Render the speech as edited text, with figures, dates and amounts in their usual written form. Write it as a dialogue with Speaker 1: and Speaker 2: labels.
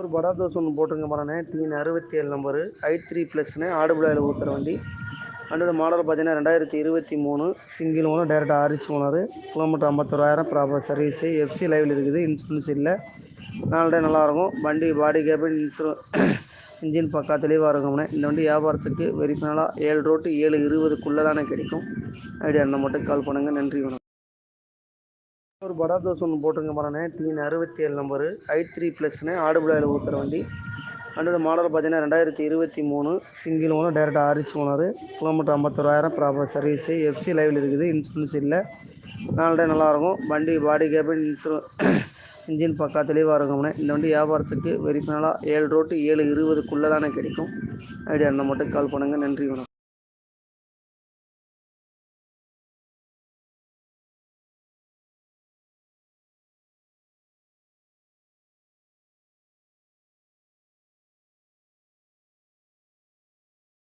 Speaker 1: ஒரு படா தோசை ஒன்று போட்டுருங்க பாருண்ணே. TN 67 number i3+ண்ணே. ஆடுபுழாயில் ஊற்றுற வண்டி. வண்டியோட மாடல் பார்த்தீங்கன்னா 2023 சிங்கிள் ஓனர், டேரெக்டாக RC owner. Kilometre 51,000, proper service. FC லைவில் இருக்குது, இன்சூரன்ஸ் இல்லை. 4 டே நல்லாயிருக்கும். வண்டி பாடி கேபின் இன்ஜின் பக்கா தெளிவாக இருக்கும்ண்ணே. இந்த வண்டி வியாபாரத்துக்கு வெரி ஃபைனலாக 7 ரோட்டு 7:20க்குள்ளே தானே கிடைக்கும். ஐடியா இருந்தால் மட்டும் கால் பண்ணுங்கள். நன்றி, வணக்கம். ஒரு படா தோசை ஒன்று போட்டுருங்க பாருண்ணே. TN 67 number i3+ண்ணே. ஆடுபுழாயில் ஊற்றுற வண்டி. வண்டியோட மாடல் பார்த்தீங்கன்னா 2023 சிங்கிள் ஓனர், டேரெக்டாக RC owner. Kilometre 51,000, proper service. FC லைவில் இருக்குது, இன்சூரன்ஸ் இல்லை. 4 டே நல்லாயிருக்கும். வண்டி பாடி கேபின் இன்ஜின் பக்கா தெளிவாக இருக்கும்ண்ணே. இந்த வண்டி வியாபாரத்துக்கு வெரி ஃபைனலாக 7 ரோட்டு 7:20க்குள்ளே தானே கிடைக்கும். ஐடியா இருந்தால் மட்டும் கால் பண்ணுங்கள். நன்றி, வணக்கம்.